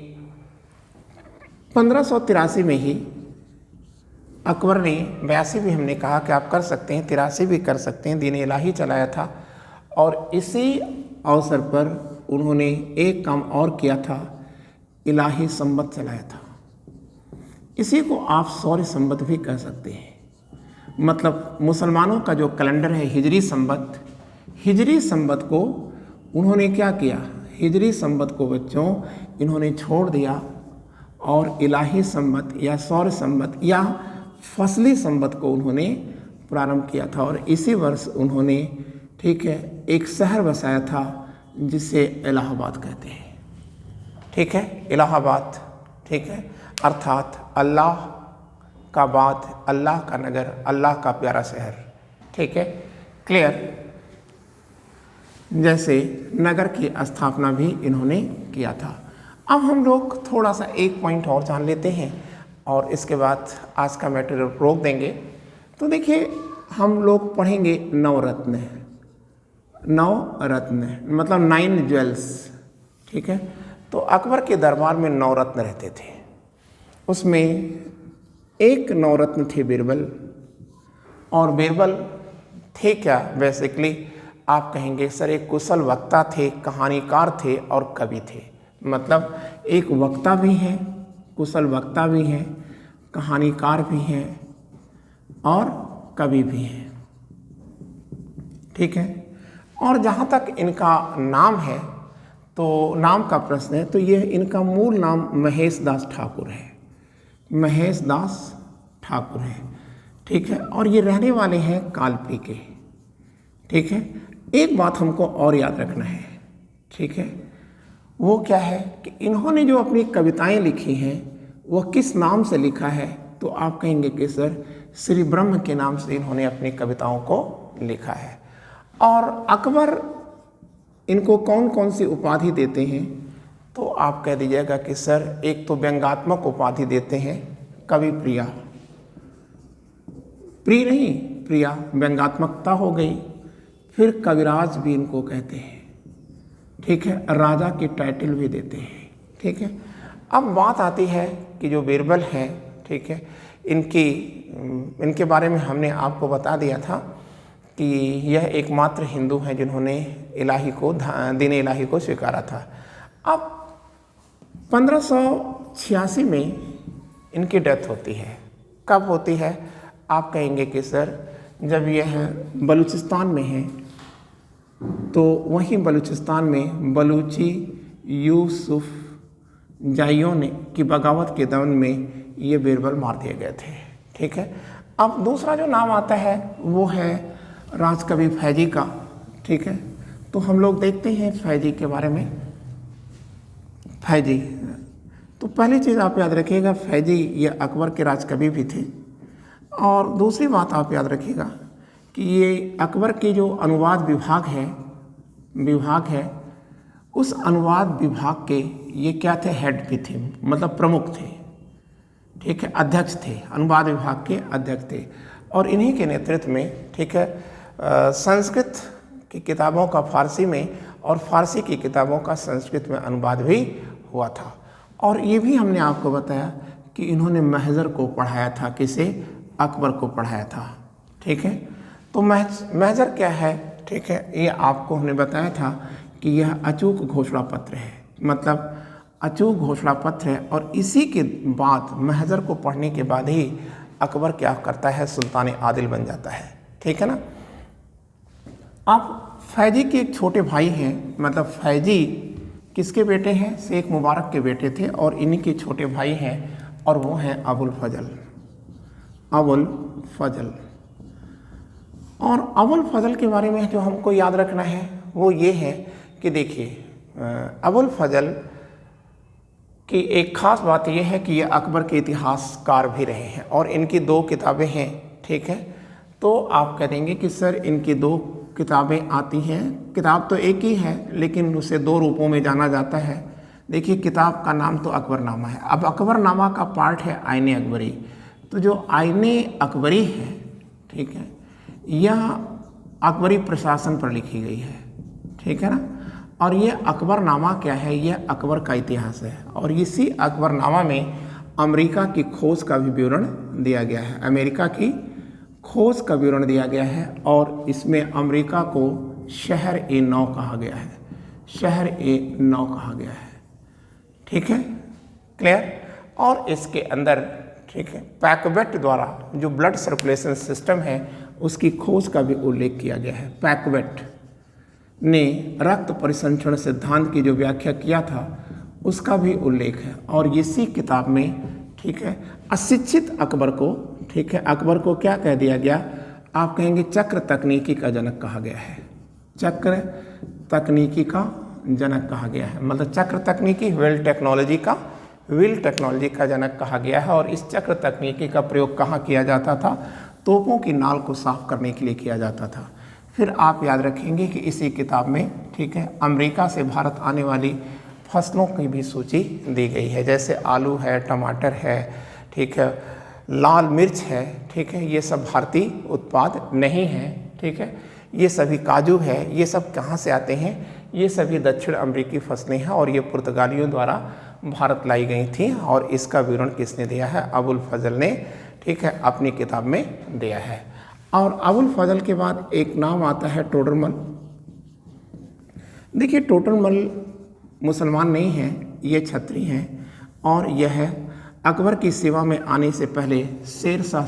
1583 में ही अकबर ने, 82 भी हमने कहा कि आप कर सकते हैं, 83 भी कर सकते हैं, दीन इलाही चलाया था। और इसी अवसर पर उन्होंने एक काम और किया था, इलाही संवत चलाया था। इसी को आप सौर्य संवत भी कह सकते हैं। मतलब मुसलमानों का जो कैलेंडर है हिजरी संवत, हिजरी संवत को उन्होंने क्या किया? हिजरी संवत को बच्चों इन्होंने छोड़ दिया और इलाही संवत या सौर्य संवत या फसली संवत को उन्होंने प्रारंभ किया था। और इसी वर्ष उन्होंने, ठीक है, एक शहर बसाया था जिसे इलाहाबाद कहते हैं, ठीक है, इलाहाबाद, ठीक है, अर्थात अल्लाह का बात, अल्लाह का नगर, अल्लाह का प्यारा शहर, ठीक है, क्लियर। जैसे नगर की स्थापना भी इन्होंने किया था। अब हम लोग थोड़ा सा एक पॉइंट और जान लेते हैं और इसके बाद आज का मैटर रोक देंगे। तो देखिए, हम लोग पढ़ेंगे नवरत्न, नवरत्न मतलब 9 ज्वेल्स, ठीक है। तो अकबर के दरबार में नवरत्न रहते थे, उसमें एक नवरत्न थे बीरबल। और बीरबल थे क्या? बेसिकली आप कहेंगे सर एक कुशल वक्ता थे, कहानीकार थे और कवि थे। मतलब एक वक्ता भी हैं, कुशल वक्ता भी हैं, कहानीकार भी हैं और कवि भी हैं, ठीक है। और जहाँ तक इनका नाम है, तो नाम का प्रश्न है, तो यह इनका मूल नाम महेश दास ठाकुर है, महेश दास ठाकुर है, ठीक है। और ये रहने वाले हैं कालपी के, ठीक है। एक बात हमको और याद रखना है, ठीक है, वो क्या है कि इन्होंने जो अपनी कविताएं लिखी हैं वो किस नाम से लिखा है? तो आप कहेंगे कि सर श्री ब्रह्म के नाम से इन्होंने अपनी कविताओं को लिखा है। और अकबर इनको कौन कौन सी उपाधि देते हैं? तो आप कह दीजिएगा कि सर एक तो व्यंग्यात्मक उपाधि देते हैं, कवि प्रिया, प्रिय नहीं प्रिया, व्यंग्यात्मकता हो गई। फिर कविराज भी इनको कहते हैं, ठीक है, राजा की टाइटल भी देते हैं, ठीक है। अब बात आती है कि जो बीरबल हैं, ठीक है, इनके बारे में हमने आपको बता दिया था कि यह एकमात्र हिंदू हैं जिन्होंने इलाही को, दीन इलाही को स्वीकारा था। अब 1586 में इनकी डेथ होती है। कब होती है? आप कहेंगे कि सर जब यह बलूचिस्तान में है, तो वहीं बलूचिस्तान में बलूची यूसुफ जाइयों ने की बगावत के दौरान में ये बीरबल मार दिए गए थे, ठीक है। अब दूसरा जो नाम आता है वो है राजकवि फैजी का, ठीक है। तो हम लोग देखते हैं फैजी के बारे में। फैजी, तो पहली चीज़ आप याद रखिएगा, फैजी ये अकबर के राजकवि भी थे। और दूसरी बात आप याद रखिएगा कि ये अकबर के जो अनुवाद विभाग है, उस अनुवाद विभाग के ये क्या थे? हेड भी थे, मतलब प्रमुख थे, ठीक है, अध्यक्ष थे, अनुवाद विभाग के अध्यक्ष थे। और इन्हीं के नेतृत्व में, ठीक है, संस्कृत की किताबों का फारसी में और फारसी की किताबों का संस्कृत में अनुवाद भी हुआ था। और ये भी हमने आपको बताया कि इन्होंने महजर को पढ़ाया था, किसे? अकबर को पढ़ाया था। ठीक है, तो महजर क्या है? ठीक है, ये आपको हमने बताया था कि यह अचूक घोषणा पत्र है, मतलब अचूक घोषणा पत्र है। और इसी के बाद महजर को पढ़ने के बाद ही अकबर क्या करता है? सुल्तान आदिल बन जाता है। ठीक है ना। अब फैजी के एक छोटे भाई हैं, मतलब फैजी किसके बेटे हैं? शेख मुबारक के बेटे थे, और इन्हीं के छोटे भाई हैं, और वो हैं अबुल फजल। अबुल फजल। और अबुल फजल के बारे में जो हमको याद रखना है वो ये है कि देखिए अबुल फजल की एक ख़ास बात यह है कि ये अकबर के इतिहासकार भी रहे हैं, और इनकी 2 किताबें हैं। ठीक है, तो आप कह देंगे कि सर इनकी 2 किताबें आती हैं, किताब तो एक ही है लेकिन उसे 2 रूपों में जाना जाता है। देखिए, किताब का नाम तो अकबरनामा है। अब अकबरनामा का पार्ट है आईने अकबरी। तो जो आईने अकबरी है, ठीक है, यह अकबरी प्रशासन पर लिखी गई है। ठीक है ना। और ये अकबरनामा क्या है? यह अकबर का इतिहास है, और इसी अकबरनामा में अमेरिका की खोज का भी विवरण दिया गया है। अमेरिका की खोज का विवरण दिया गया है, और इसमें अमेरिका को शहर-ए-नौ कहा गया है। शहर-ए-नौ कहा गया है। ठीक है, क्लियर। और इसके अंदर, ठीक है, पैकवेट द्वारा जो ब्लड सर्कुलेशन सिस्टम है उसकी खोज का भी उल्लेख किया गया है। पैकवेट ने रक्त परिसंचरण सिद्धांत की जो व्याख्या किया था उसका भी उल्लेख है। और इसी किताब में, ठीक है, अशिक्षित अकबर को, ठीक है, अकबर को क्या कह दिया गया? आप कहेंगे चक्र तकनीकी का जनक कहा गया है। चक्र तकनीकी का जनक कहा गया है, मतलब चक्र तकनीकी, व्हील टेक्नोलॉजी का जनक कहा गया है। और इस चक्र तकनीकी का प्रयोग कहाँ किया जाता था? तोपों की नाल को साफ करने के लिए किया जाता था। फिर आप याद रखेंगे कि इसी किताब में, ठीक है, अमेरिका से भारत आने वाली फसलों की भी सूची दी गई है, जैसे आलू है, टमाटर है, ठीक है, लाल मिर्च है। ठीक है, ये सब भारतीय उत्पाद नहीं है। ठीक है, ये सभी काजू है, ये सब कहाँ से आते हैं? ये सभी दक्षिण अमेरिकी फसलें हैं, और ये पुर्तगालियों द्वारा भारत लाई गई थी। और इसका विवरण किसने दिया है? अबुल फजल ने, ठीक है, अपनी किताब में दिया है। और अबुल फजल के बाद एक नाम आता है टोडरमल। देखिए, टोडरमल मुसलमान नहीं हैं, ये क्षत्रिय हैं, और यह अकबर की सेवा में आने से पहले शेर शाह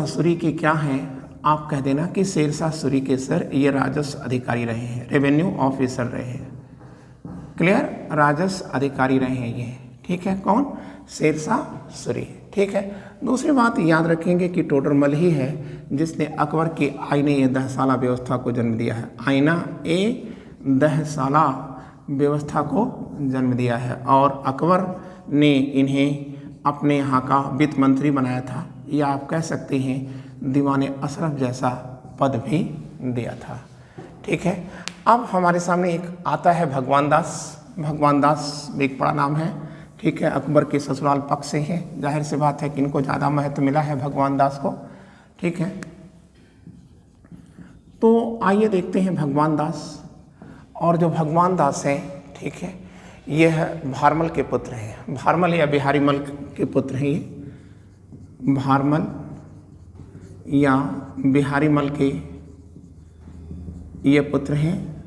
सूरी के क्या हैं? आप कह देना कि शेर शाह सूरी के सर ये राजस्व अधिकारी रहे हैं, रेवेन्यू ऑफिसर रहे हैं। क्लियर, राजस्व अधिकारी रहे हैं ये। ठीक है, कौन? शेर शाह सूरी। ठीक है, दूसरी बात याद रखेंगे कि टोडरमल ही है जिसने अकबर की आईने-ए-दहसाला व्यवस्था को जन्म दिया है। आईना-ए-दहसाला व्यवस्था को जन्म दिया है, और अकबर ने इन्हें अपने यहाँ का वित्त मंत्री बनाया था, या आप कह सकते हैं दीवाने अशरफ जैसा पद भी दिया था। ठीक है, अब हमारे सामने एक आता है भगवान दास। भगवान दास एक बड़ा नाम है। ठीक है, अकबर के ससुराल पक्ष से है, जाहिर सी बात है कि इनको ज़्यादा महत्व मिला है भगवान दास को। ठीक है, तो आइए देखते हैं भगवान दास। और जो भगवान दास हैं, ठीक है, यह भारमल के पुत्र हैं। भारमल या बिहारी मल के पुत्र हैं। ये भारमल या बिहारी मल के ये पुत्र हैं,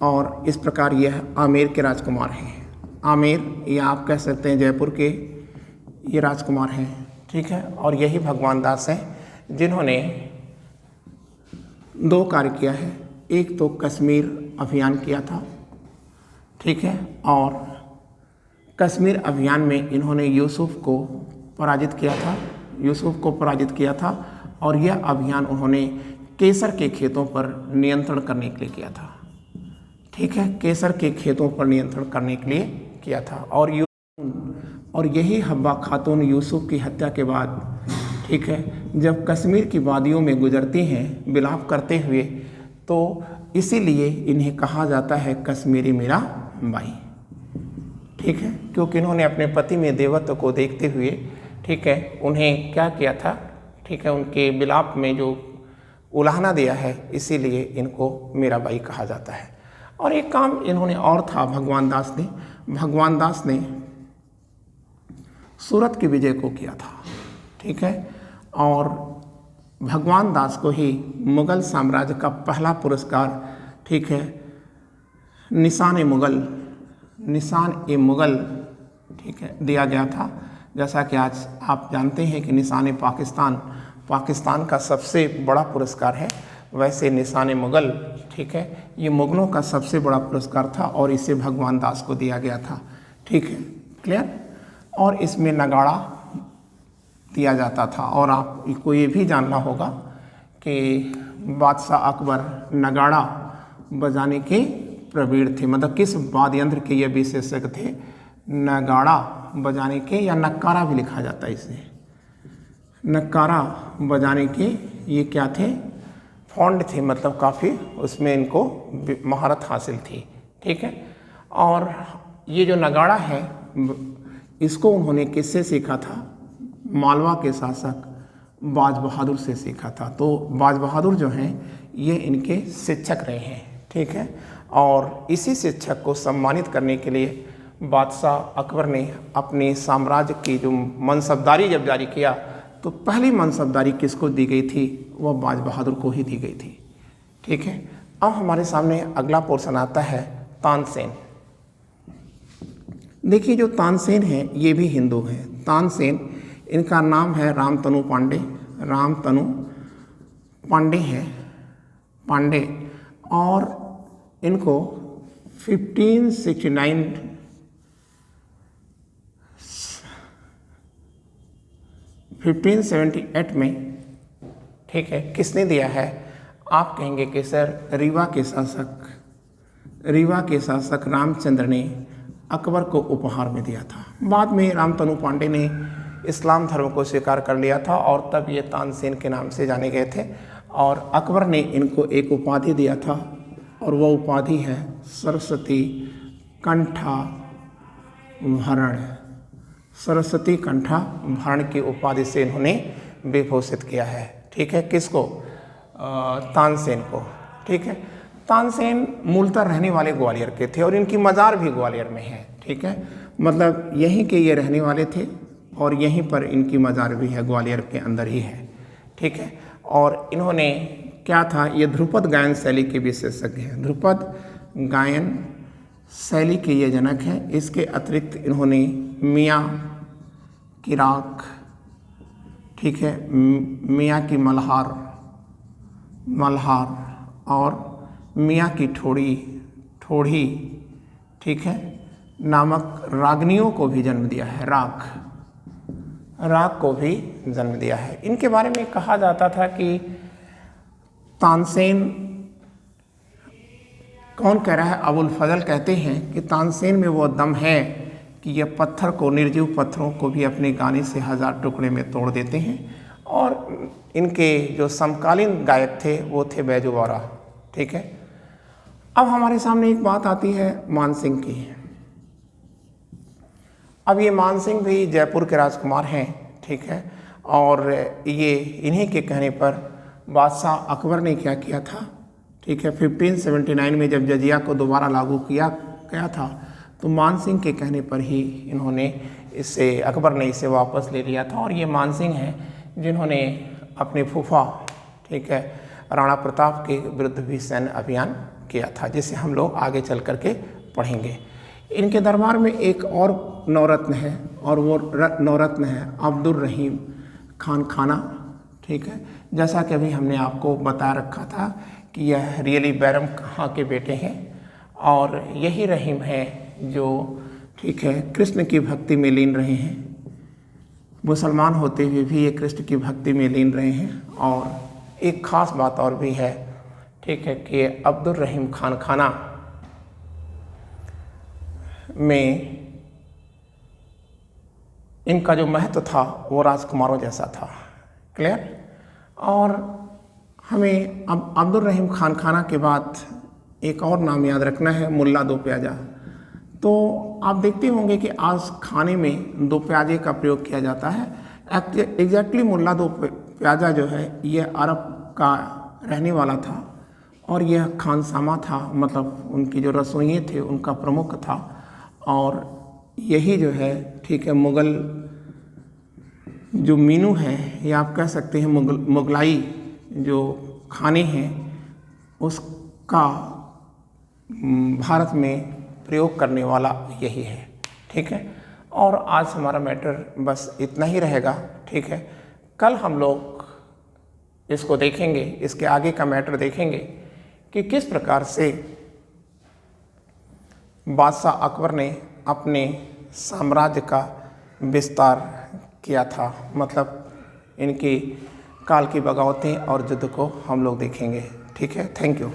और इस प्रकार यह आमेर के राजकुमार हैं। आमेर या आप कह सकते हैं जयपुर के ये राजकुमार हैं। ठीक है, और यही भगवान दास हैं जिन्होंने 2 कार्य किया है। एक तो कश्मीर अभियान किया था। ठीक है, और कश्मीर अभियान में इन्होंने यूसुफ को पराजित किया था, और यह अभियान उन्होंने केसर के खेतों पर नियंत्रण करने के लिए किया था। ठीक है, केसर के खेतों पर नियंत्रण करने के लिए किया था। और यही हब्बा खातून यूसुफ की हत्या के बाद, ठीक है, जब कश्मीर की वादियों में गुजरती हैं विलाप करते हुए, तो इसीलिए इन्हें कहा जाता है कश्मीरी मीरा बाई। ठीक है, क्योंकि इन्होंने अपने पति में देवत्व को देखते हुए, ठीक है, उन्हें क्या किया था? ठीक है, उनके विलाप में जो उलाहना दिया है, इसीलिए इनको मीराबाई कहा जाता है। और एक काम इन्होंने और था भगवान दास ने सूरत की विजय को किया था, ठीक है। और भगवान दास को ही मुग़ल साम्राज्य का पहला पुरस्कार, ठीक है, निशान-ए-मुग़ल, ठीक है, दिया गया था। जैसा कि आज आप जानते हैं कि पाकिस्तान का सबसे बड़ा पुरस्कार है, वैसे निशान-ए-मुग़ल, ठीक है, ये मुग़लों का सबसे बड़ा पुरस्कार था और इसे भगवान दास को दिया गया था, ठीक है, क्लियर। और इसमें नगाड़ा दिया जाता था। और आपको ये भी जानना होगा कि बादशाह अकबर नगाड़ा बजाने के प्रवीण थे, मतलब किस वाद्य यंत्र के ये विशेषज्ञ थे, नगाड़ा बजाने के, या नक्कारा भी लिखा जाता है इसे, नक्कारा बजाने के ये क्या थे, फॉन्ड थे, मतलब काफ़ी उसमें इनको महारत हासिल थी, ठीक है। और ये जो नगाड़ा है इसको उन्होंने किससे सीखा था, मालवा के शासक बाज बहादुर से सीखा था। तो बाज बहादुर जो हैं ये इनके शिक्षक रहे हैं, ठीक है। और इसी शिक्षक को सम्मानित करने के लिए बादशाह अकबर ने अपने साम्राज्य की जो मनसबदारी जब जारी किया तो पहली मनसबदारी किसको दी गई थी, वह बाज बहादुर को ही दी गई थी, ठीक है। अब हमारे सामने अगला पोर्शन आता है तानसेन। देखिए जो तानसेन है ये भी हिंदू हैं। तानसेन, इनका नाम है रामतनु पांडे हैं, पांडे। और इनको 1578 में, ठीक है, किसने दिया है, आप कहेंगे कि सर रीवा के शासक रामचंद्र ने अकबर को उपहार में दिया था। बाद में रामतनु पांडे ने इस्लाम धर्म को स्वीकार कर लिया था और तब ये तानसेन के नाम से जाने गए थे। और अकबर ने इनको एक उपाधि दिया था और वह उपाधि है सरस्वती कंठाभरण की उपाधि से इन्होंने विभूषित किया है, ठीक है। किसको, तानसेन को, ठीक है। तानसेन मूलतः रहने वाले ग्वालियर के थे और इनकी मज़ार भी ग्वालियर में है, ठीक है, मतलब यहीं के ये रहने वाले थे और यहीं पर इनकी मज़ार भी है, ग्वालियर के अंदर ही है, ठीक है। और इन्होंने क्या था, ये ध्रुपद गायन शैली के विशेषज्ञ हैं, ध्रुपद गायन शैली के ये जनक हैं। इसके अतिरिक्त इन्होंने मियाँ की राग, ठीक है, मियाँ की मल्हार और मियाँ की ठोड़ी, ठीक है, नामक रागनियों को भी जन्म दिया है, राग को भी जन्म दिया है। इनके बारे में कहा जाता था कि तानसेन, कौन कह रहा है, अबुल फजल कहते हैं कि तानसेन में वो दम है कि ये निर्जीव पत्थरों को भी अपने गाने से 1000 टुकड़े में तोड़ देते हैं। और इनके जो समकालीन गायक थे वो थे बैजू बावरा, ठीक है। अब हमारे सामने एक बात आती है मानसिंह की। अब ये मानसिंह भी जयपुर के राजकुमार हैं, ठीक है। और ये इन्हीं के कहने पर बादशाह अकबर ने क्या किया था, ठीक है, 1579 में जब जजिया को दोबारा लागू किया गया था तो मानसिंह के कहने पर ही अकबर ने इसे वापस ले लिया था। और ये मानसिंह हैं जिन्होंने अपने फूफा, ठीक है, राणा प्रताप के विरुद्ध भी सैन्य अभियान किया था, जिसे हम लोग आगे चल कर के पढ़ेंगे। इनके दरबार में एक और नवरत्न है और वो नवरत्न है अब्दुल रहीम खान खाना, ठीक है। जैसा कि अभी हमने आपको बता रखा था कि यह रियली बैरम खां के बेटे हैं और यही रहीम है जो, ठीक है, कृष्ण की भक्ति में लीन रहे हैं। मुसलमान होते हुए भी ये कृष्ण की भक्ति में लीन रहे हैं। और एक ख़ास बात और भी है, ठीक है, कि अब्दुल रहीम खान खाना में इनका जो महत्व था वो राजकुमारों जैसा था, क्लियर। और हमें अब अब्दुल रहीम खान खाना के बाद एक और नाम याद रखना है, मुल्ला दो प्याजा। तो आप देखते होंगे कि आज खाने में दो प्याजे का प्रयोग किया जाता है। एग्जैक्टली मुल्ला दो प्याजा जो है ये अरब का रहने वाला था और यह खानसामा था, मतलब उनकी जो रसोइये थे उनका प्रमुख था। और यही जो है, ठीक है, मुग़ल जो मीनू है या आप कह सकते हैं मुगलाई जो खाने हैं उसका भारत में प्रयोग करने वाला यही है। ठीक है, और आज हमारा मैटर बस इतना ही रहेगा। ठीक है, कल हम लोग इसको देखेंगे, इसके आगे का मैटर देखेंगे कि किस प्रकार से बादशाह अकबर ने अपने साम्राज्य का विस्तार किया था। मतलब इनकी काल की बगावतें और युद्ध को हम लोग देखेंगे। ठीक है, थैंक यू।